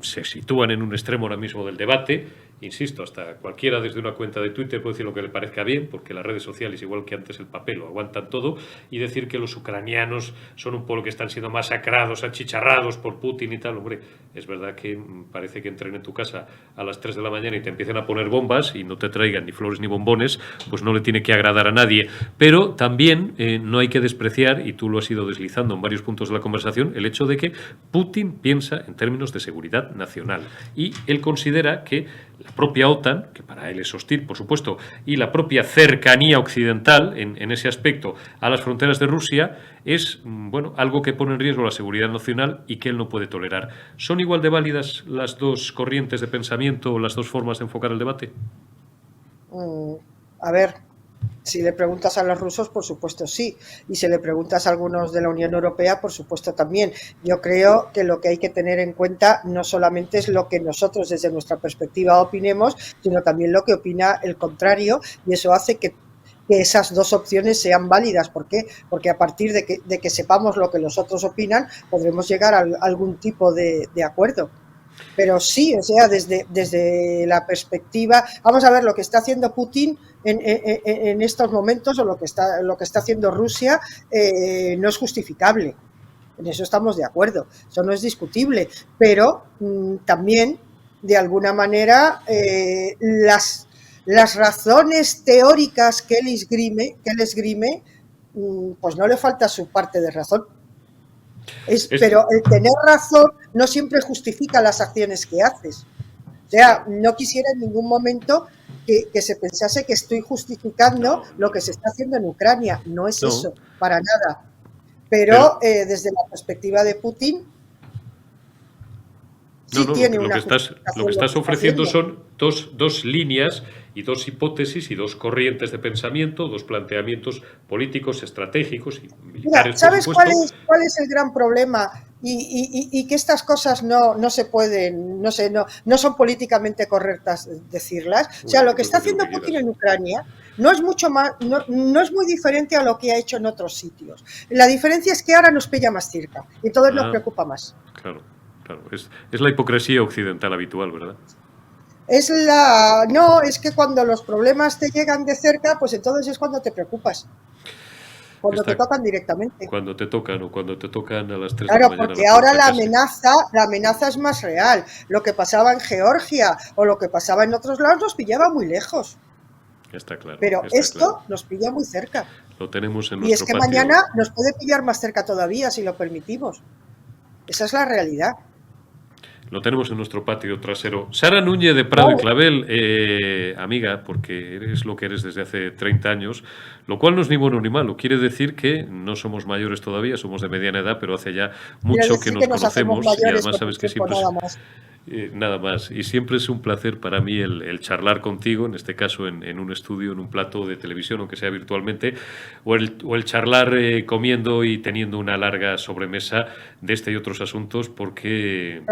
se sitúan en un extremo ahora mismo del debate? Insisto, hasta cualquiera desde una cuenta de Twitter puede decir lo que le parezca bien, porque las redes sociales, igual que antes el papel, lo aguantan todo, y decir que los ucranianos son un pueblo que están siendo masacrados, achicharrados por Putin y tal. Hombre, es verdad que parece que entren en tu casa a las 3 de la mañana y te empiecen a poner bombas y no te traigan ni flores ni bombones, pues no le tiene que agradar a nadie. Pero también no hay que despreciar, y tú lo has ido deslizando en varios puntos de la conversación, el hecho de que Putin piensa en términos de seguridad nacional, y él considera que la propia OTAN, que para él es hostil, por supuesto, y la propia cercanía occidental en ese aspecto a las fronteras de Rusia es algo que pone en riesgo la seguridad nacional y que él no puede tolerar. ¿Son igual de válidas las dos corrientes de pensamiento o las dos formas de enfocar el debate? A ver, si le preguntas a los rusos, por supuesto sí, y si le preguntas a algunos de la Unión Europea, por supuesto también. Yo creo que lo que hay que tener en cuenta no solamente es lo que nosotros desde nuestra perspectiva opinemos, sino también lo que opina el contrario, y eso hace que esas dos opciones sean válidas. ¿Por qué? Porque a partir de que sepamos lo que los otros opinan, podremos llegar a algún tipo de acuerdo. Pero sí, o sea, desde la perspectiva, vamos a ver, lo que está haciendo Putin en estos momentos, o lo que está haciendo Rusia, no es justificable. En eso estamos de acuerdo, eso no es discutible, pero también, de alguna manera, las razones teóricas que él esgrime, pues no le falta su parte de razón. Pero el tener razón no siempre justifica las acciones que haces. O sea, no quisiera en ningún momento que se pensase que estoy justificando lo que se está haciendo en Ucrania. No es eso, para nada. Pero desde la perspectiva de Putin, sí tiene una justificación. Lo que estás ofreciendo son dos líneas y dos hipótesis y dos corrientes de pensamiento, dos planteamientos políticos, estratégicos y militares. Mira, ¿sabes cuál es el gran problema? Y que estas cosas no se pueden, no son políticamente correctas decirlas. O sea, lo que está haciendo Putin en Ucrania no es mucho más, no es muy diferente a lo que ha hecho en otros sitios. La diferencia es que ahora nos pilla más cerca y entonces nos preocupa más. Claro. Es la hipocresía occidental habitual, ¿verdad? Es que cuando los problemas te llegan de cerca, pues entonces es cuando te preocupas. Cuando te tocan directamente. Cuando te tocan o cuando te tocan a las 3 de la mañana. Claro, porque ahora la amenaza es más real. Lo que pasaba en Georgia o lo que pasaba en otros lados nos pillaba muy lejos. Está claro. Pero esto nos pilla muy cerca. Lo tenemos en nuestro Y es que patio. Mañana nos puede pillar más cerca todavía, si lo permitimos. Esa es la realidad. Lo tenemos en nuestro patio trasero. Sara Núñez de Prado y Clavel, amiga, porque eres lo que eres desde hace 30 años, lo cual no es ni bueno ni malo. Quiere decir que no somos mayores todavía, somos de mediana edad, pero hace ya mucho que nos conocemos y además sabes que siempre... Nada más. Y siempre es un placer para mí el charlar contigo, en este caso en un estudio, en un plato de televisión, aunque sea virtualmente, o el charlar comiendo y teniendo una larga sobremesa de este y otros asuntos, porque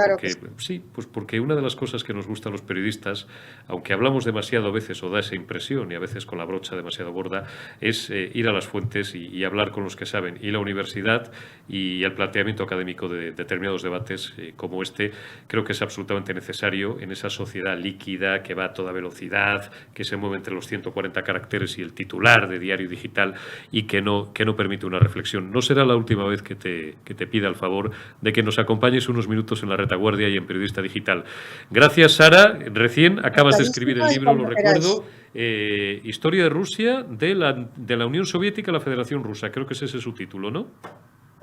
una de las cosas que nos gusta a los periodistas, aunque hablamos demasiado a veces o da esa impresión y a veces con la brocha demasiado gorda, es ir a las fuentes y hablar con los que saben. Y la universidad y el planteamiento académico de determinados debates como este, creo que es absolutamente necesario en esa sociedad líquida que va a toda velocidad, que se mueve entre los 140 caracteres y el titular de diario digital y que no permite una reflexión. No será la última vez que te pida el favor de que nos acompañes unos minutos en la retaguardia y en Periodista Digital. Gracias, Sara. Recién acabas de escribir el libro, lo recuerdo, Historia de Rusia, de la Unión Soviética a la Federación Rusa. Creo que ese es su título, ¿no?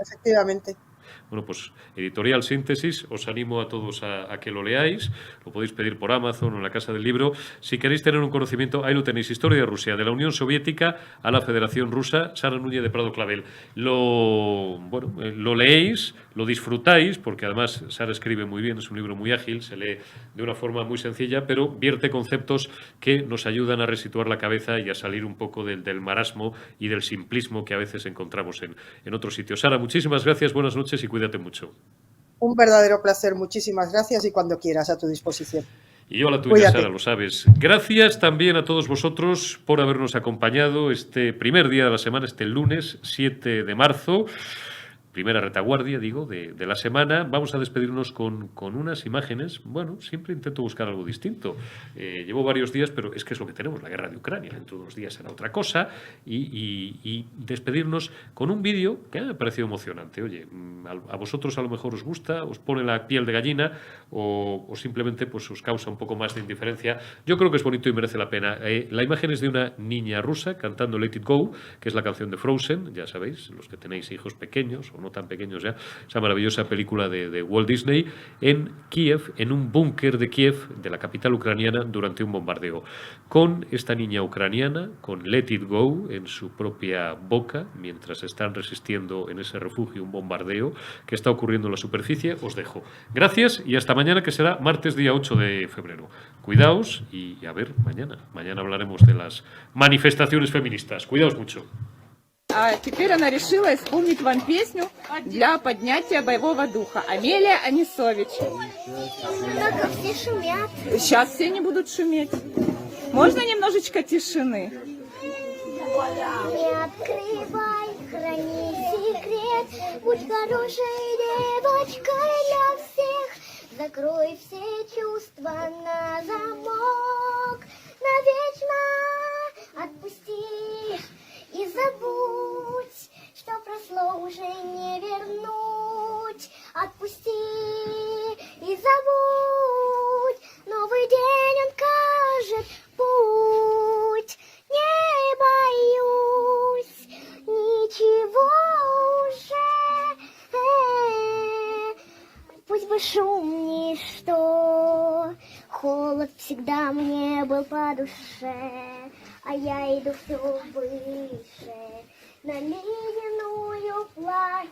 Efectivamente. Bueno, pues Editorial Síntesis, os animo a todos a que lo leáis, lo podéis pedir por Amazon o en la Casa del Libro. Si queréis tener un conocimiento, ahí lo tenéis, Historia de Rusia, de la Unión Soviética a la Federación Rusa, Sara Núñez de Prado Clavel. Lo leéis, lo disfrutáis, porque además Sara escribe muy bien, es un libro muy ágil, se lee de una forma muy sencilla, pero vierte conceptos que nos ayudan a resituar la cabeza y a salir un poco del marasmo y del simplismo que a veces encontramos en otros sitios. Sara, muchísimas gracias, buenas noches y cuídate mucho. Un verdadero placer, muchísimas gracias y cuando quieras a tu disposición. Y yo a la tuya, Sara, lo sabes. Gracias también a todos vosotros por habernos acompañado este primer día de la semana, este lunes 7 de marzo. Primera retaguardia, digo, de la semana. Vamos a despedirnos con unas imágenes. Bueno, siempre intento buscar algo distinto. Llevo varios días, pero es que es lo que tenemos, la guerra de Ucrania. Dentro de unos días será otra cosa. Y despedirnos con un vídeo que me ha parecido emocionante. Oye, a vosotros a lo mejor os gusta, os pone la piel de gallina o simplemente pues os causa un poco más de indiferencia. Yo creo que es bonito y merece la pena. La imagen es de una niña rusa cantando Let It Go, que es la canción de Frozen, ya sabéis, los que tenéis hijos pequeños o no tan pequeños ya, esa maravillosa película de Walt Disney, en Kiev, en un búnker de Kiev, de la capital ucraniana, durante un bombardeo. Con esta niña ucraniana, con Let It Go en su propia boca, mientras están resistiendo en ese refugio un bombardeo que está ocurriendo en la superficie. Os dejo. Gracias y hasta mañana, que será martes día 8 de febrero. Cuidaos y a ver mañana. Mañana hablaremos de las manifestaciones feministas. Cuidaos mucho. А теперь она решила исполнить вам песню для поднятия боевого духа. Амелия Анисович. Только все шумят. Сейчас все не будут шуметь. Можно немножечко тишины? Не открывай, храни секрет. Будь хорошей девочкой для всех. Закрой все чувства на замок. Навечно отпусти. И забудь, что прошло уже не вернуть. Отпусти и забудь. Новый день он кажет путь. Не боюсь ничего уже. шум, ничто. Холод всегда мне был по душе, а я иду все выше на ледяную власть.